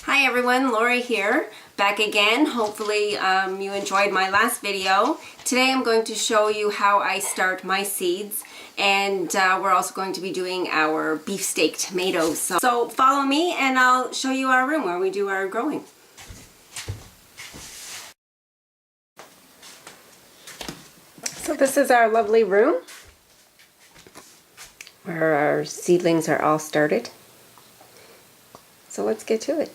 Hi everyone, Lori here, back again. Hopefully you enjoyed my last video. Today I'm going to show you how I start my seeds, and we're also going to be doing our beefsteak tomatoes. So follow me and I'll show you our room where we do our growing. So this is our lovely room where our seedlings are all started. So let's get to it.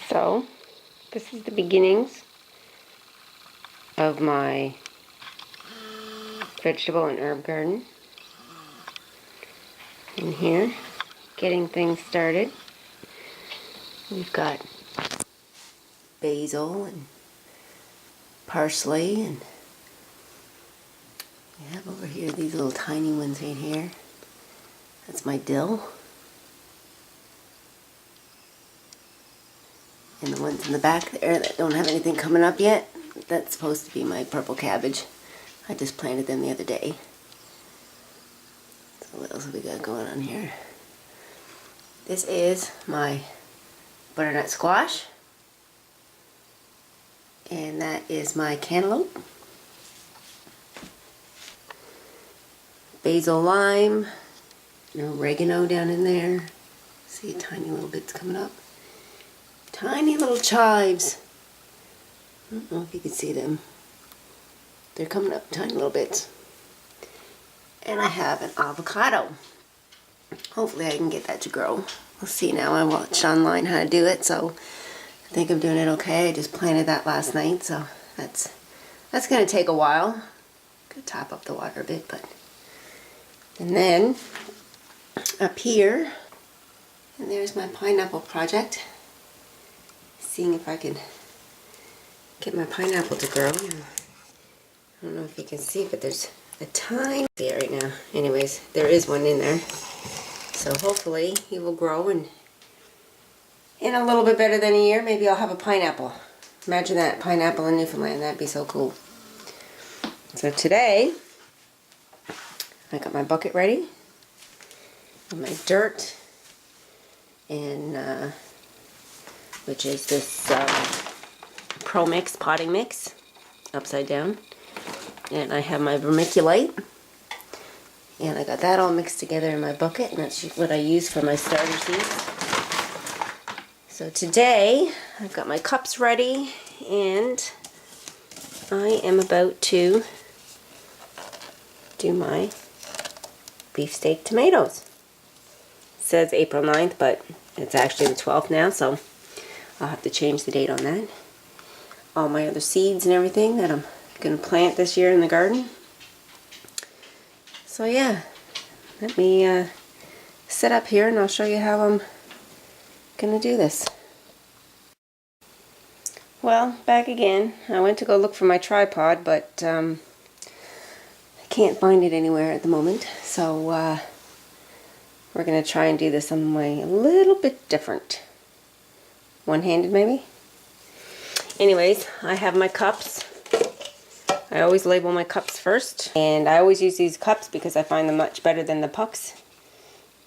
So, this is the beginnings of my vegetable and herb garden. In here, getting things started. We've got basil and parsley, and we have over here these little tiny ones right here. That's my dill. And the ones in the back there that don't have anything coming up yet, that's supposed to be my purple cabbage. I just planted them the other day. So what else have we got going on here? This is my butternut squash. And that is my cantaloupe. Basil lime. Oregano down in there. See tiny little bits coming up. Tiny little chives. I don't know if you can see them. They're coming up tiny little bits. And I have an avocado. Hopefully I can get that to grow. We'll see now. I watched online how to do it, so I think I'm doing it okay. I just planted that last night, so that's going to take a while. Could top up the water a bit, but... And then, up here, and there's my pineapple project. Seeing if I can get my pineapple to grow. I don't know if you can see, but there's a tiny there right now. Anyways, there is one in there. So hopefully he will grow, and in a little bit better than a year, maybe I'll have a pineapple. Imagine that, pineapple in Newfoundland. That'd be so cool. So today, I got my bucket ready, and my dirt, and which is this Pro Mix potting mix, upside down. And I have my vermiculite. And I got that all mixed together in my bucket, and that's what I use for my starter seeds. So today, I've got my cups ready, and I am about to do my beefsteak tomatoes. It says April 9th, but it's actually the 12th now, so I'll have to change the date on that. All my other seeds and everything that I'm going to plant this year in the garden. So yeah, let me set up here and I'll show you how I'm going to do this. Well, back again. I went to go look for my tripod, but I can't find it anywhere at the moment. So we're going to try and do this some way a little bit different. One-handed maybe? Anyways, I have my cups. I always label my cups first, and I always use these cups because I find them much better than the pucks.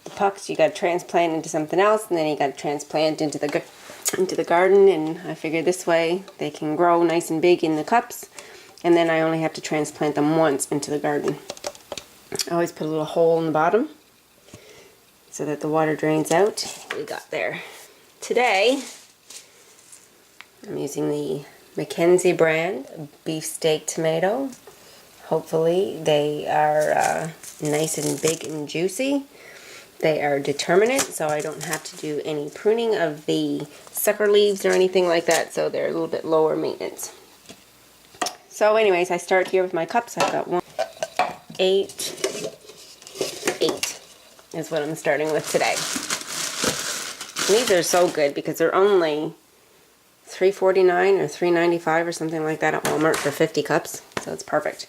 The pucks you got to transplant into something else, and then you got to transplant into the garden, and I figure this way they can grow nice and big in the cups, and then I only have to transplant them once into the garden. I always put a little hole in the bottom so that the water drains out. What we got there. Today, I'm using the Mackenzie brand beefsteak tomato. Hopefully they are nice and big and juicy. They are determinate, so I don't have to do any pruning of the sucker leaves or anything like that, so they're a little bit lower maintenance. So anyways, I start here with my cups. I've got 8 is what I'm starting with today. And these are so good because they're only $3.49 or $3.95 or something like that at Walmart for 50 cups. So it's perfect.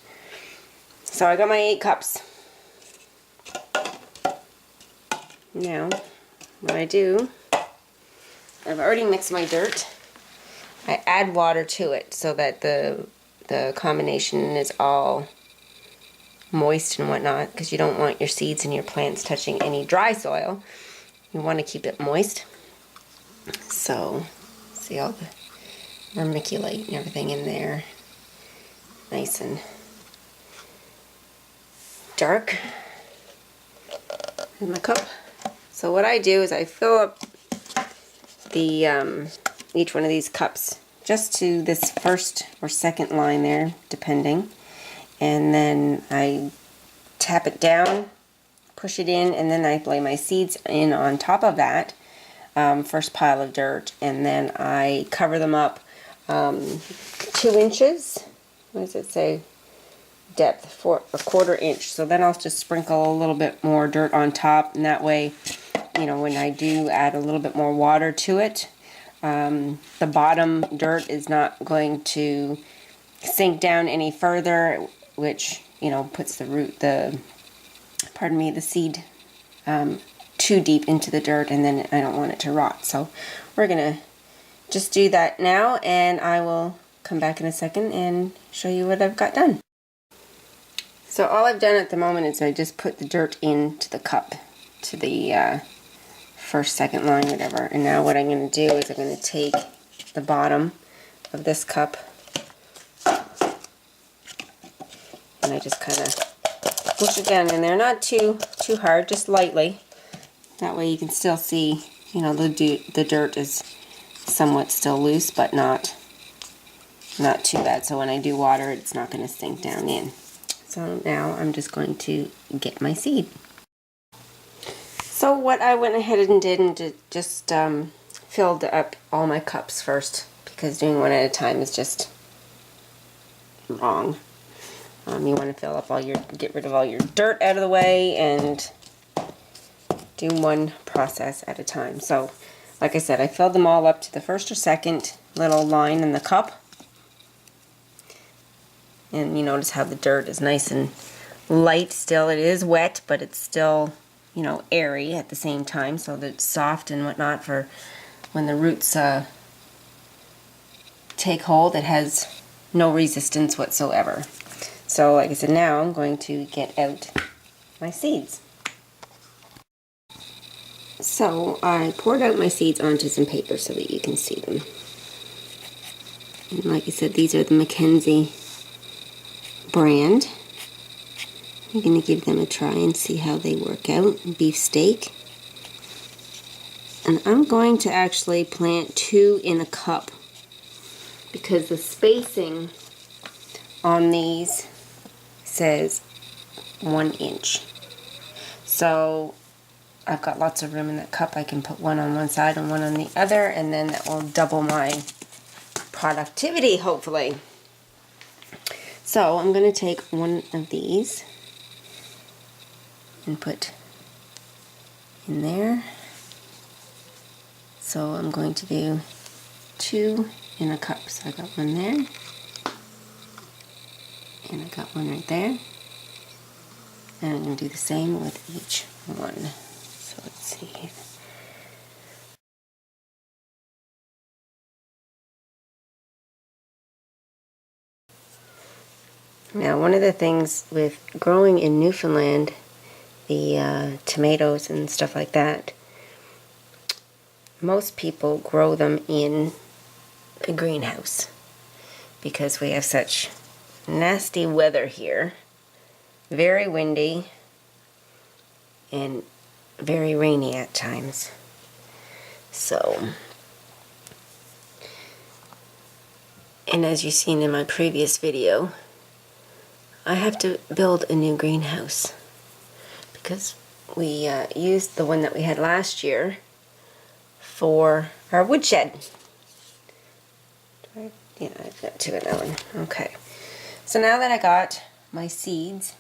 So I got my 8 cups. Now, what I do, I've already mixed my dirt. I add water to it so that the combination is all moist and whatnot, because you don't want your seeds and your plants touching any dry soil. You want to keep it moist. So, see all the vermiculite and everything in there. Nice and dark in the cup. So what I do is I fill up the each one of these cups just to this first or second line there, depending. And then I tap it down, push it in, and then I lay my seeds in on top of that first pile of dirt, and then I cover them up 2 inches. What does it say? Depth for a 1/4 inch. So then I'll just sprinkle a little bit more dirt on top, and that way, you know, when I do add a little bit more water to it, the bottom dirt is not going to sink down any further, which, you know, puts the seed too deep into the dirt, and then I don't want it to rot. So we're gonna just do that now, and I will come back in a second and show you what I've got done. So all I've done at the moment is I just put the dirt into the cup, to the first, second line, whatever. And now what I'm going to do is I'm going to take the bottom of this cup, and I just kind of push it down in there, not too hard, just lightly. That way you can still see, you know, the dirt is somewhat still loose, but not too bad. So when I do water, it's not going to sink down in. So now I'm just going to get my seed. So what I went ahead and did and just filled up all my cups first, because doing one at a time is just wrong. You want to fill up get rid of all your dirt out of the way and do one process at a time. So like I said, I filled them all up to the first or second little line in the cup. And you notice how the dirt is nice and light still. It is wet, but it's still, you know, airy at the same time, so that it's soft and whatnot for when the roots take hold. It has no resistance whatsoever. So like I said, now I'm going to get out my seeds. So I poured out my seeds onto some paper so that you can see them. And like I said, these are the Mackenzie brand. I'm going to give them a try and see how they work out. Beef steak. And I'm going to actually plant 2 in a cup, because the spacing on these says 1 inch. So I've got lots of room in that cup. I can put one on one side and one on the other, and then that will double my productivity, hopefully. So I'm going to take one of these and put in there. So I'm going to do 2 in a cup. So I got one there, and I got one right there. And I'm going to do the same with each one. So let's see here. Now, one of the things with growing in Newfoundland, the tomatoes and stuff like that, most people grow them in a greenhouse because we have such nasty weather here. Very windy and very rainy at times. So, and as you've seen in my previous video, I have to build a new greenhouse because we used the one that we had last year for our woodshed. Yeah, I've got 2 in that one. Okay. So now that I got my seeds,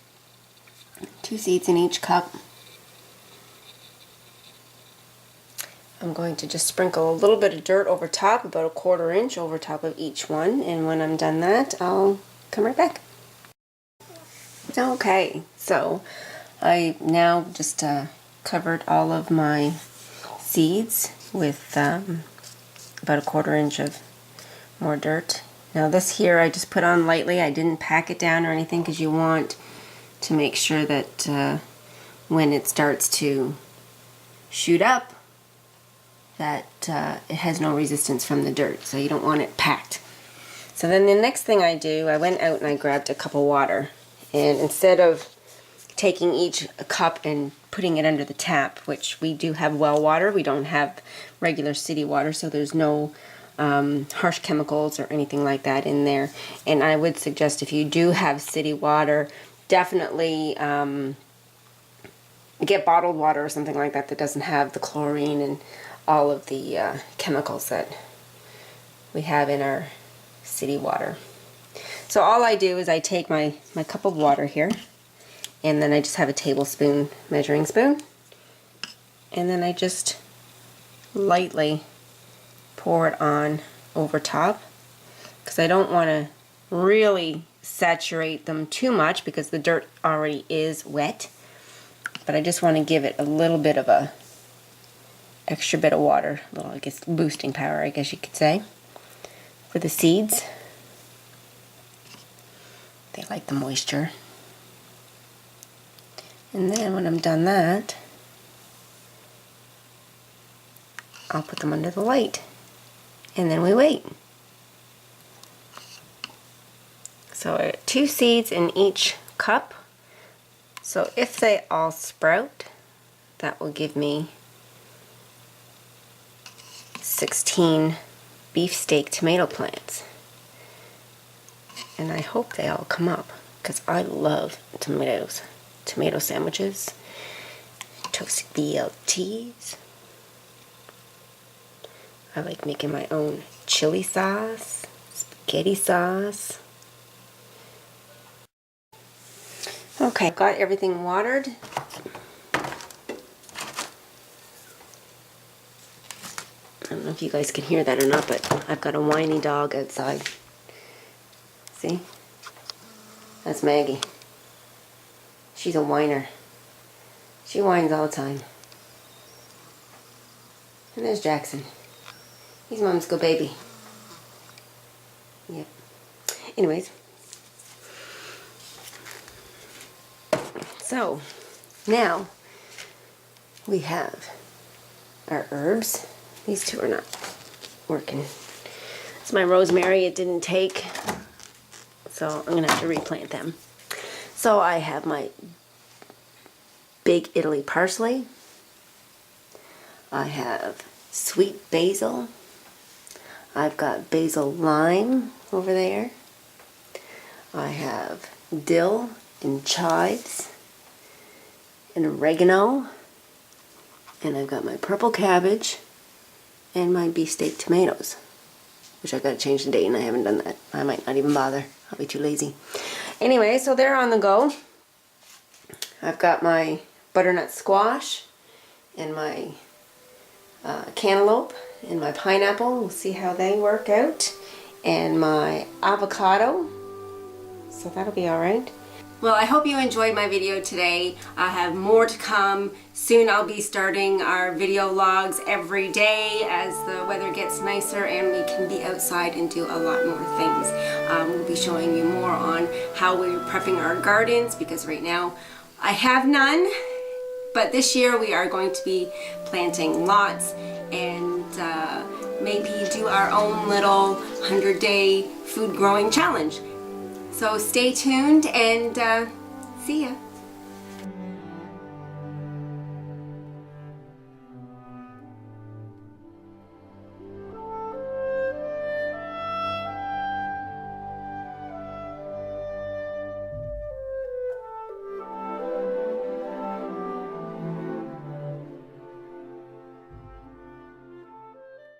2 seeds in each cup, I'm going to just sprinkle a little bit of dirt over top, about a 1/4 inch over top of each one, and when I'm done that, I'll come right back. Okay, so I now just covered all of my seeds with about a 1/4 inch of more dirt. Now this here I just put on lightly. I didn't pack it down or anything, because you want to make sure that when it starts to shoot up, that it has no resistance from the dirt, so you don't want it packed. So then the next thing I do, I went out and I grabbed a cup of water, and instead of taking each cup and putting it under the tap, which we do have well water, we don't have regular city water, so there's no harsh chemicals or anything like that in there. And I would suggest, if you do have city water, definitely get bottled water or something like that that doesn't have the chlorine and all of the chemicals that we have in our city water. So all I do is I take my cup of water here, and then I just have a tablespoon measuring spoon, and then I just lightly pour it on over top, because I don't want to really saturate them too much because the dirt already is wet, but I just want to give it a little bit of a extra bit of water, a little, I guess, boosting power, I guess you could say, for the seeds. They like the moisture. And then when I'm done that, I'll put them under the light, and then we wait. So 2 seeds in each cup. So if they all sprout, that will give me 16 beefsteak tomato plants. And I hope they all come up, because I love tomatoes. Tomato sandwiches, toasted BLTs. I like making my own chili sauce, spaghetti sauce. Okay, I've got everything watered. I don't know if you guys can hear that or not, but I've got a whiny dog outside. See? That's Maggie. She's a whiner. She whines all the time. And there's Jackson. He's Mom's good baby. Yep. Anyways. So, now we have our herbs. These two are not working. It's my rosemary. It didn't take, so I'm going to have to replant them. So I have my big Italy parsley. I have sweet basil. I've got basil lime over there. I have dill and chives and oregano. And I've got my purple cabbage and my beefsteak tomatoes, which I've got to change the date, and I haven't done that. I might not even bother. I'll be too lazy. Anyway, so they're on the go. I've got my butternut squash and my cantaloupe and my pineapple. We'll see how they work out. And my avocado. So that'll be alright. Well, I hope you enjoyed my video today. I have more to come. Soon I'll be starting our video logs every day as the weather gets nicer and we can be outside and do a lot more things. We'll be showing you more on how we're prepping our gardens, because right now I have none. But this year we are going to be planting lots and maybe do our own little 100-day food growing challenge. So stay tuned and see ya.